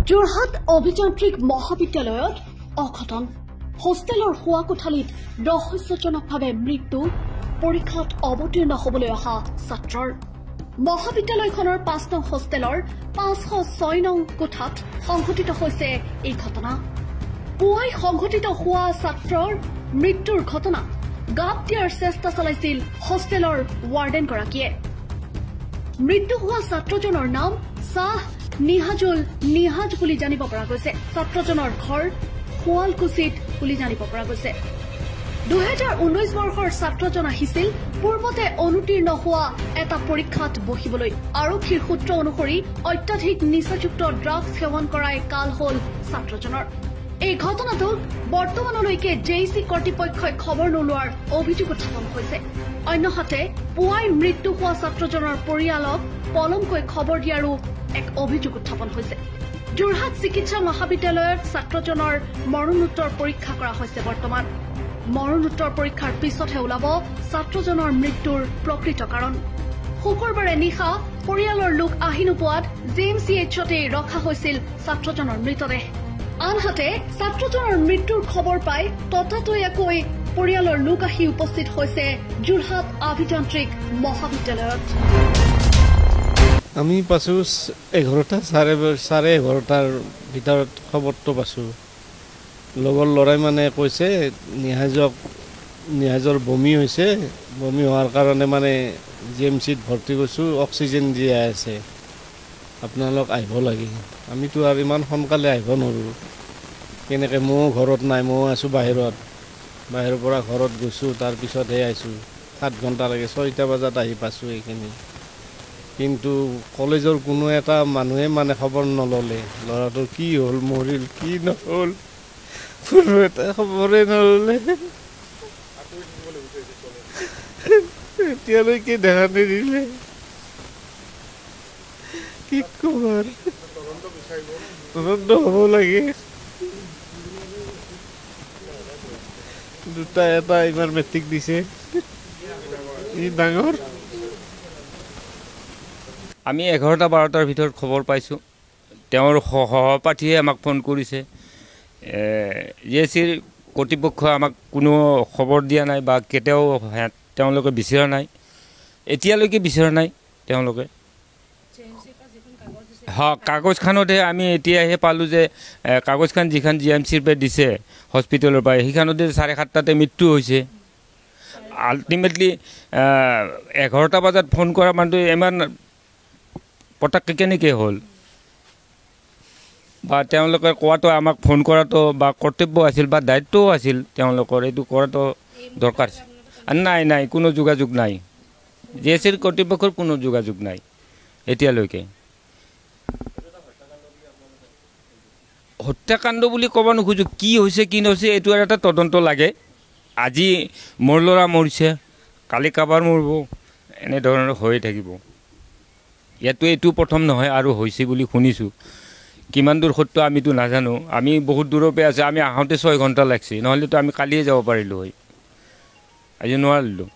যোৰহাট অভিযান্ত্ৰিক মহাবিদ্যালয়ত অঘটন হোষ্টেলৰ শোৱা কোঠালিত ৰহস্যজনকভাৱে মৃত্যু পৰীক্ষাত অৱতীৰ্ণ হ'বলৈ অহা ছাত্ৰৰ মহাবিদ্যালয়খনৰ ৫ নং হোষ্টেলৰ ৫০৬ নং কোঠাত সংঘটিত হৈছে এই ঘটনা পুৱাই সংঘটিত হোৱা ছাত্ৰৰ মৃত্যুৰ ঘটনা গাপ দিয়াৰ চেষ্টা চলাইছিল হোষ্টেলৰ ৱাৰ্ডেনগৰাকীয়ে মৃত্যু হোৱা ছাত্ৰজনৰ নাম শাহ নিহাজুল নিহাজ বুলি জানিব পৰা গৈছে ছাত্ৰজনৰ ঘৰ শুৱালকুছিত বুলি জানিব পৰা গৈছে 2019 বৰ্ষৰ ছাত্ৰজন আহিছিল পূৰ্বতে অনুতীৰ্ণ হোৱা এটা পৰীক্ষাত বহিবলৈ আৰক্ষীৰ সূত্ৰ অনুসৰি অত্যাধিক নিচাযুক্ত ড্ৰাগছ সেৱন কৰাই কাল হ'ল ছাত্ৰজনৰ এই ঘটনাটোক বৰ্তমানলৈকে জেইচি কৰ্তৃপক্ষই খবৰ নোলোৱাৰ অভিযোগ উত্থাপন হৈছে অন্যহাতে পুৱাই মৃত্যু হোৱা ছাত্ৰজনৰ পৰিয়ালক পলমকৈ খবৰ দিয়াৰো এক অভিযোগ উত্থাপন হৈছে যোৰহাট চিকিৎসা মহাবিদ্যালয়ত ছাত্ৰজনৰ মৰণোত্তৰ পৰীক্ষা কৰা হৈছে বৰ্তমান মৰণোত্তৰ পৰীক্ষাৰ পিছতহে ওলাব ছাত্ৰজনৰ মৃত্যুৰ প্ৰকৃত কাৰণ শুকুৰবাৰে নিশা পৰিয়ালৰ লোক আহি নোপোৱাত জিএমচিএইচতে ৰখা হৈছিল ছাত্ৰজনৰ মৃতদেহ আনহাতে ছাত্ৰজনৰ মৃত্যুৰ খবৰ পাই ততাতৈয়াকৈ পৰিয়ালৰ লোক আহি উপস্থিত হৈছে যোৰহাট অভিযান্ত্ৰিক মহাবিদ্যালয়ত আমি পাছো 11টা 11:30টাৰ ভিতৰত খবৰটো পাছো লগৰ লৰাই মানে কৈছে নিহাজৰ বমি হৈছে বমি হোৱাৰ কাৰণে মানে জিএমচিত ভৰ্তি কৰিছো অক্সিজেন দিয়া আছে আপোনালোক আহিব লাগে আমিতো আৰু ইমান সোনকালে আহিব নোৱাৰো কেনেকৈ মই ঘৰত নাই মই আছো বাহিৰৰ পৰা ঘৰত গৈছো তাৰ পিছতহে আহিছো 7 ঘণ্টা লাগে 6টা বজাত আহি পাছো এইখিনি কিন্তু কলেজৰ কোনো এটা মানুহে মানে খবৰ নললে লৰাটোৰ কি হ'ল মৰিল কি নহল কোনো এটা খবৰে নললে এতিয়ালৈকে দেখা নিদিলে কি খবৰ তদন্ত হ'ব লাগে দুটা এটা এইবাৰ মেট্ৰিক দিছে ই ডাঙৰ আমি 11টা 12টাৰ ভিতৰত খবৰ পাইছোঁ তেওঁৰ সহপাঠীয়ে আমাক ফোন কৰিছে জেচিৰ কৰ্তৃপক্ষই আমাক কোনো খবৰ দিয়া নাই বা কেতিয়াও তেওঁলোকে বিচৰা নাই এতিয়ালৈকে বিচৰা নাই তেওঁলোকে কাগজখনতে আমি এতিয়াহে পালোঁ যে কাগজখন যিখন জিএমচিৰ পৰা দিছে হস্পিটেলৰ পৰা সেইখনতে 7:30টাতে মৃত্যু হৈছে আল্টিমেটলি 11টা বজাত ফোন কৰা মানুহটো ইমান পটককৈ কেনেকৈ হ'ল বা তেওঁলোকে কোৱাটো আমাক ফোন কৰাটো বা কৰ্তব্য আছিল বা দায়িত্বও আছিল তেওঁলোকৰ এইটো কৰাটো দৰকাৰ নাই কোনো যোগাযোগ নাই জেচিৰ কৰ্তৃপক্ষৰ কোনো যোগাযোগ নাই এতিয়ালৈকে হত্যাকাণ্ড বুলি ক'ব নোখোজোঁ কি হৈছে কি নহৈছে এইটো এটা তদন্ত লাগে আজি মোৰ ল'ৰা মৰিছে কালি কাৰোবাৰ মৰিব এনেধৰণৰ হৈয়ে থাকিব ইয়াতো এইটো প্ৰথম নহয় আৰু হৈছে বুলি শুনিছোঁ কিমান দূৰ সত্য আমিতো নাজানো আমি বহুত দূৰৰ পৰা আছে আমি আহোঁতে 6 ঘণ্টা লাগছে নহ'লেতো আমি কালিয়ে যাব পাৰিলোঁ হয় আজি নোৱাৰিলোঁ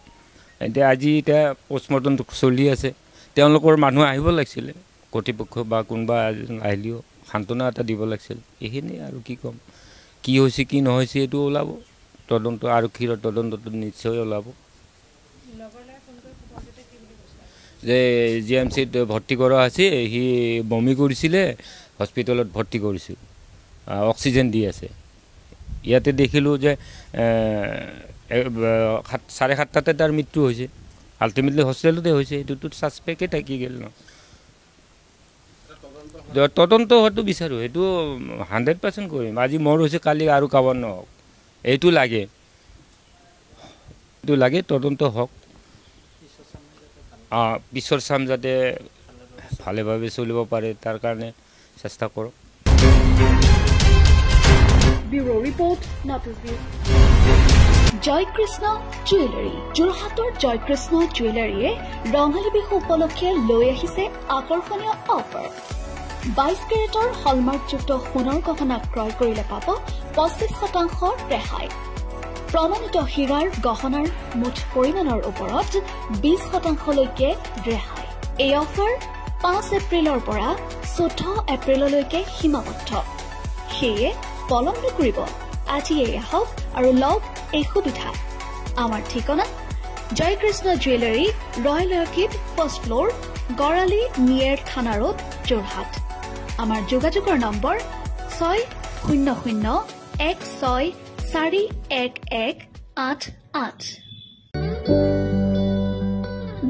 এতিয়া পষ্টমৰ্টমটো চলি আছে তেওঁলোকৰ মানুহ আহিব লাগিছিলে কৰ্তৃপক্ষ বা কোনোবা আহিলেও সান্তনা এটা দিব লাগিছিল এইখিনি আৰু কি ক'ম কি হৈছে কি নহৈছে এইটো ওলাব তদন্ত আৰক্ষীৰ তদন্তটো নিশ্চয় ওলাব যে জিএমচিত ভৰ্তি কৰা আছে সি বমি কৰিছিলে হস্পিটেলত ভৰ্তি কৰিছোঁ অক্সিজেন দি আছে ইয়াতে দেখিলোঁ যে 7:30টাতে তাৰ মৃত্যু হৈছে আল্টিমেটলি হস্পিটেলতে হৈছে এইটোতো ছাছপেক্টে থাকি গ'ল ন তদন্ত হয়তো বিচাৰোঁ সেইটো 100% কৰিম আজি মোৰ হৈছে কালি আৰু কাৰোবাৰ নহওক এইটো লাগে তদন্ত হওক পিছৰ চাম যাতে ভালেভাৱে চলিব পাৰে তাৰ কাৰণে চেষ্টা কৰক bureau report northeastview Joykrishna jewellery যোৰহাটৰ জয়কৃষ্ণ জুৱেলাৰীয়ে ৰঙালী বিহু উপলক্ষে লৈ আহিছে আকৰ্ষণীয় অফাৰ 22 কেৰেটৰ হলমাৰ্কযুক্ত সোণৰ গহনা ক্ৰয় কৰিলে পাব 25% ৰেহাই প্ৰমাণিত হীৰাৰ গহনাৰ মুঠ পৰিমাণৰ ওপৰত 20%লৈকে ৰেহাই এই অফাৰ 5 এপ্ৰিলৰ পৰা 14 এপ্ৰিললৈকে সীমাবদ্ধ সেয়ে পলম নকৰিব আজিয়ে আহক আৰু লওক এই সুবিধা আমাৰ ঠিকনা Joykrishna jewellery Royal Orchid first floor Garali near Thana road Jorhat আমাৰ যোগাযোগৰ নম্বৰ 60016411188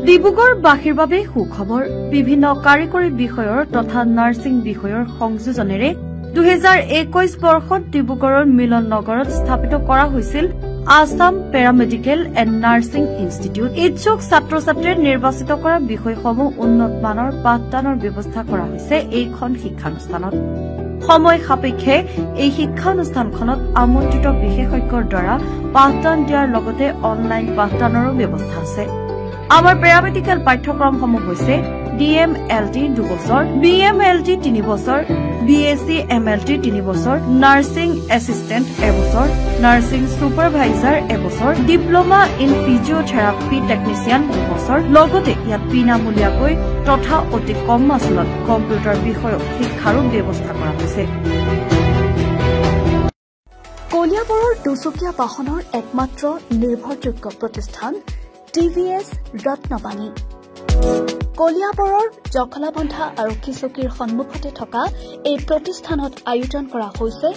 ডিব্ৰুগড়বাসীৰ বাবে সুখবৰ বিভিন্ন কাৰিকৰী বিষয়ৰ তথা নাৰ্ছিং বিষয়ৰ সংযোজনেৰে 2021 বৰ্ষত ডিব্ৰুগড়ৰ মিলন নগৰত স্থাপিত কৰা হৈছিল Assam paramedical and nursing institute ইচ্ছুক ছাত্ৰ ছাত্ৰীৰ নিৰ্বাচিত কৰা বিষয়সমূহ উন্নত মানৰ পাঠদানৰ ব্যৱস্থা কৰা হৈছে এইখন শিক্ষানুষ্ঠানত সময় সাপেক্ষে এই শিক্ষানুষ্ঠানখনত আমন্ত্ৰিত বিশেষজ্ঞৰ দ্বাৰা পাঠদান দিয়াৰ লগতে অনলাইন পাঠদানৰো ব্যৱস্থা আছে আমাৰ পেৰামেডিকেল পাঠ্যক্ৰমসমূহ হৈছে DMLT 2 বছৰ BMLT 3 বছৰ BSc MLT 3 বছৰ নাৰ্ছিং এছিষ্টেণ্ট 1 বছৰ নাৰ্ছিং ছুপাৰভাইজাৰ 1 বছৰ ডিপ্লোমা ইন ফিজিঅথেৰাপি টেকনিচিয়ান 2 বছৰ লগতে ইয়াত বিনামূলীয়াকৈ তথা অতি কম মাচুলত কম্পিউটাৰ বিষয়ক শিক্ষাৰো ব্যৱস্থা কৰা হৈছে কলিয়াবৰৰ দুচকীয়া বাহনৰ একমাত্ৰ নিৰ্ভৰযোগ্য প্ৰতিষ্ঠান TVS ৰত্নবাণী কলিয়াবৰৰ জখলাবন্ধা আৰক্ষী চকীৰ সন্মুখতে থকা এই প্ৰতিষ্ঠানত আয়োজন কৰা হৈছে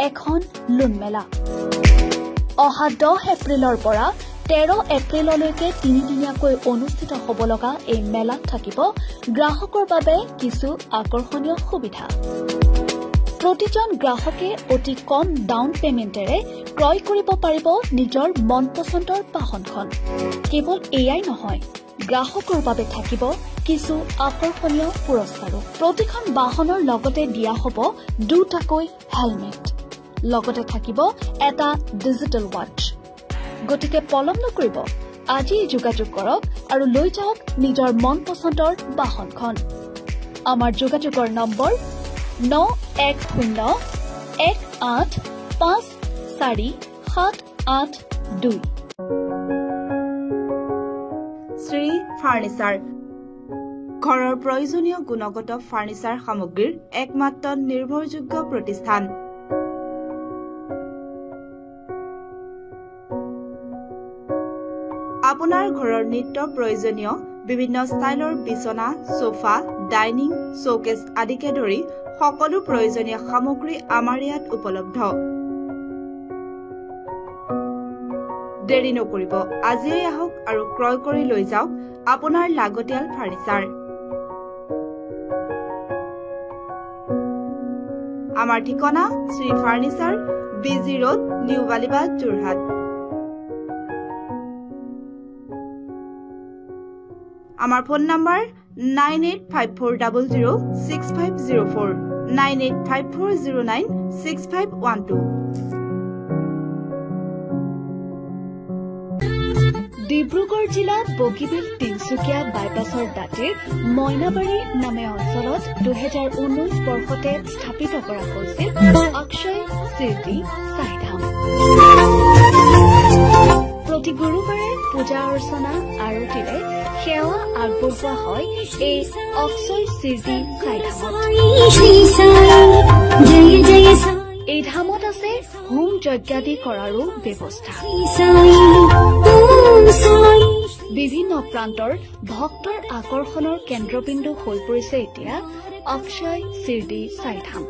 এখন লোন মেলা অহা 10 এপ্ৰিলৰ পৰা 13 এপ্ৰিললৈকে তিনিদিনীয়াকৈ অনুষ্ঠিত হ'ব লগা এই মেলাত থাকিব গ্ৰাহকৰ বাবে কিছু আকৰ্ষণীয় সুবিধা প্ৰতিজন গ্ৰাহকে অতি কম ডাউন পেমেণ্টেৰে ক্ৰয় কৰিব পাৰিব নিজৰ মনপচন্দৰ বাহনখন কেৱল এয়াই নহয় গ্ৰাহকৰ বাবে থাকিব কিছু আকৰ্ষণীয় পুৰস্কাৰো প্ৰতিখন বাহনৰ লগতে দিয়া হ'ব দুটাকৈ হেলমেট লগতে থাকিব এটা ডিজিটেল ৱাচ গতিকে পলম নকৰিব আজি যোগাযোগ কৰক আৰু লৈ যাওক নিজৰ মনপচন্দৰ বাহনখন আমাৰ যোগাযোগৰ নম্বৰ 9101854782 শ্ৰী ফাৰ্নিচাৰ ঘৰৰ প্ৰয়োজনীয় গুণগত ফাৰ্নিচাৰ সামগ্ৰীৰ একমাত্ৰ নিৰ্ভৰযোগ্য প্ৰতিষ্ঠান আপোনাৰ ঘৰৰ নিত্য প্ৰয়োজনীয় বিভিন্ন ষ্টাইলৰ বিছনা সোফা ডাইনিং শোকেছ আদিকে ধৰি সকলো প্ৰয়োজনীয় সামগ্ৰী আমাৰ ইয়াত উপলব্ধ দেৰি নকৰিব আজিয়ে আহক আৰু ক্ৰয় কৰি লৈ যাওক আপোনাৰ লাগতিয়াল ফাৰ্নিচাৰ আমাৰ ঠিকনা Shri furniture BG road new Balibag Jorhat আমাৰ ফোন নম্বৰ 9854006504 9854096512 ডিব্ৰুগড় জিলা বগীবিল তিনচুকীয়া বাইপাছৰ দাঁতিৰ মইনাবাৰী নামে অঞ্চলত 2019 বৰ্ষতে স্থাপিত কৰা হৈছিল অক্ষয় শিৰডী চাইধাম প্ৰতি গুৰুবাৰে পূজা অৰ্চনা আৰতিৰে সেৱা আগবঢ়োৱা হয় এই অক্ষয় শিৰডী চাইধামত এই ধামত আছে হোম যজ্ঞাদি কৰাৰো ব্যৱস্থা বিভিন্ন প্ৰান্তৰ ভক্তৰ আকৰ্ষণৰ কেন্দ্ৰবিন্দু হৈ পৰিছে এতিয়া অক্ষয় শিৰডী চাইধাম